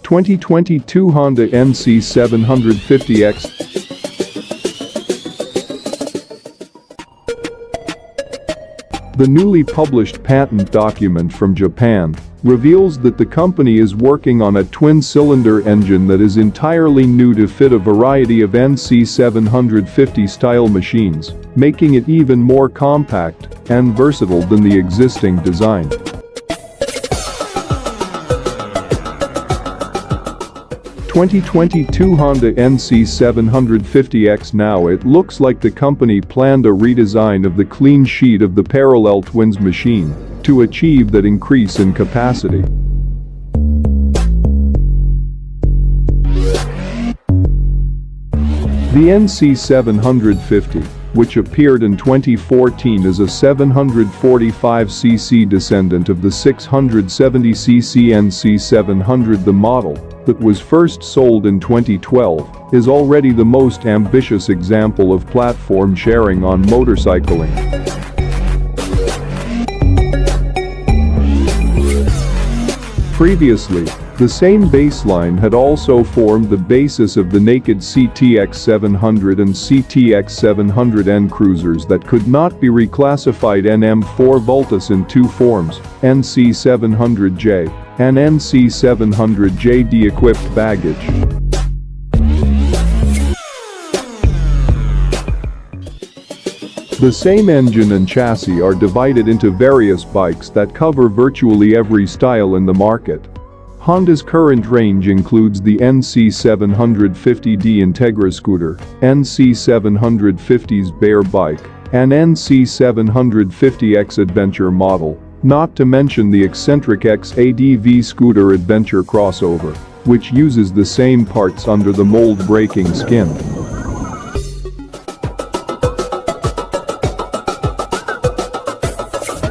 2022 Honda NC750X. The newly published patent document from Japan reveals that the company is working on a twin-cylinder engine that is entirely new to fit a variety of NC750 style machines, making it even more compact and versatile than the existing design. The 2022 Honda NC750X. Now it looks like the company planned a redesign of the clean sheet of the parallel twins machine to achieve that increase in capacity. The NC750, which appeared in 2014 as a 745cc descendant of the 670cc NC700, the model that was first sold in 2012, is already the most ambitious example of platform sharing on motorcycling. Previously, the same baseline had also formed the basis of the naked CTX700 and CTX700N cruisers that could not be reclassified NM4 Vultus in two forms, NC700J and NC700JD equipped baggage. The same engine and chassis are divided into various bikes that cover virtually every style in the market. Honda's current range includes the NC750D Integra scooter, NC750's Bear bike, and NC750X Adventure model, not to mention the eccentric XADV scooter Adventure crossover, which uses the same parts under the mold braking skin.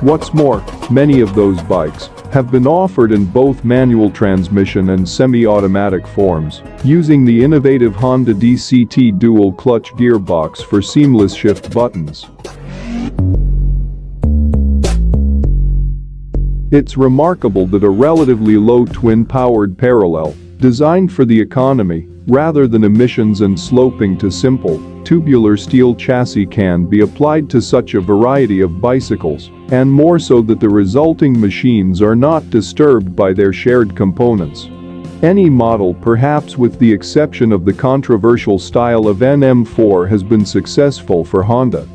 What's more, many of those bikes have been offered in both manual transmission and semi-automatic forms, using the innovative Honda DCT dual-clutch gearbox for seamless shift buttons. It's remarkable that a relatively low twin-powered parallel, designed for the economy rather than emissions and sloping to simple, tubular steel chassis, can be applied to such a variety of bicycles, and more so that the resulting machines are not disturbed by their shared components. Any model, perhaps with the exception of the controversial style of NM4, has been successful for Honda.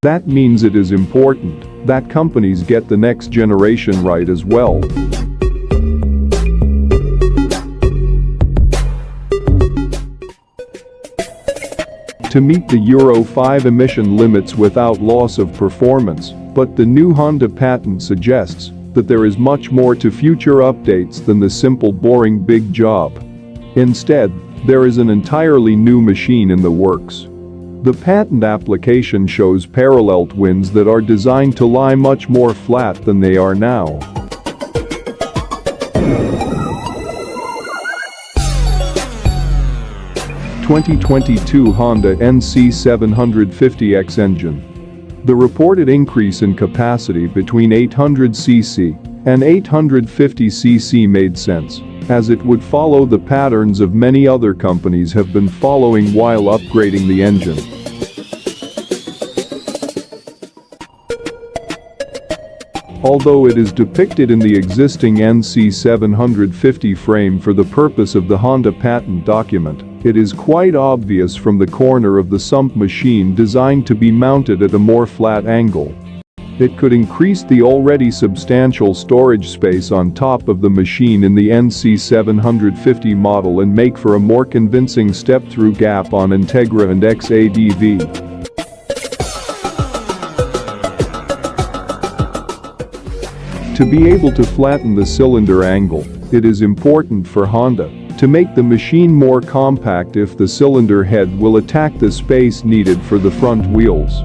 That means it is important that companies get the next generation right as well. To meet the Euro 5 emission limits without loss of performance, but the new Honda patent suggests that there is much more to future updates than the simple boring big job. Instead, there is an entirely new machine in the works. The patent application shows parallel twins that are designed to lie much more flat than they are now. The 2022 Honda NC750X engine. The reported increase in capacity between 800cc and 850cc made sense, as it would follow the patterns of many other companies have been following while upgrading the engine. Although it is depicted in the existing NC750 frame for the purpose of the Honda patent document, it is quite obvious from the corner of the sump machine designed to be mounted at a more flat angle. It could increase the already substantial storage space on top of the machine in the NC750 model and make for a more convincing step-through gap on Integra and XADV. To be able to flatten the cylinder angle, it is important for Honda to make the machine more compact if the cylinder head will attack the space needed for the front wheels.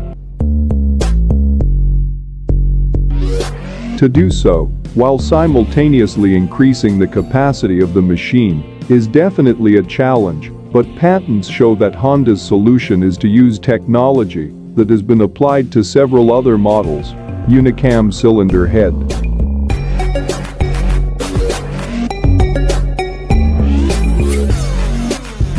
To do so, while simultaneously increasing the capacity of the machine, is definitely a challenge, but patents show that Honda's solution is to use technology that has been applied to several other models: Unicam cylinder head.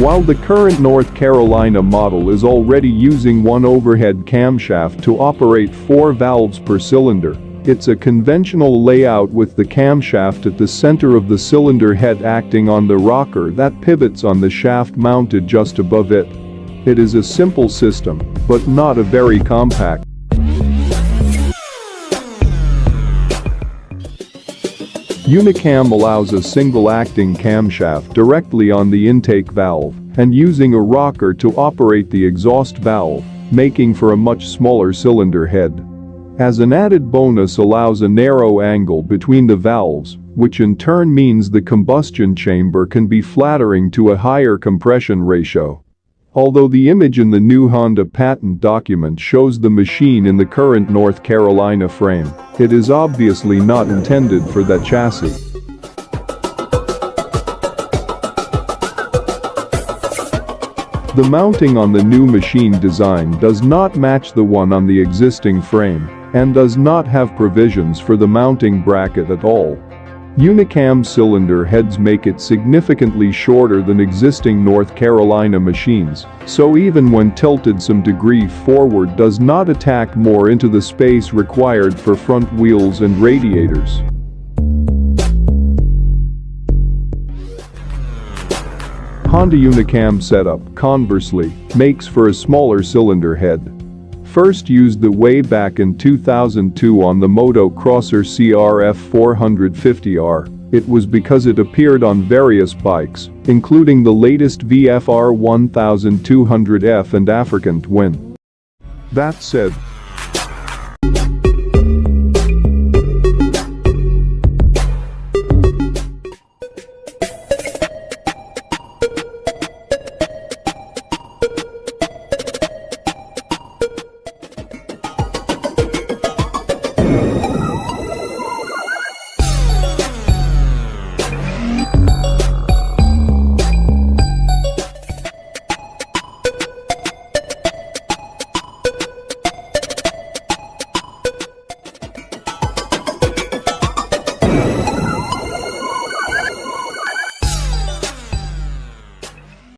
While the current North Carolina model is already using one overhead camshaft to operate 4 valves per cylinder, it's a conventional layout with the camshaft at the center of the cylinder head acting on the rocker that pivots on the shaft mounted just above it. It is a simple system, but not a very compact. Unicam allows a single-acting camshaft directly on the intake valve and using a rocker to operate the exhaust valve, making for a much smaller cylinder head. As an added bonus allows a narrow angle between the valves, which in turn means the combustion chamber can be flattering to a higher compression ratio. Although the image in the new Honda patent document shows the machine in the current North Carolina frame, it is obviously not intended for that chassis. The mounting on the new machine design does not match the one on the existing frame and does not have provisions for the mounting bracket at all. Unicam cylinder heads make it significantly shorter than existing North Carolina machines, so even when tilted some degree forward does not attack more into the space required for front wheels and radiators. Honda Unicam setup, conversely, makes for a smaller cylinder head. First used the way back in 2002 on the Motocrosser CRF 450R, it was because it appeared on various bikes, including the latest VFR 1200F and African Twin. That said,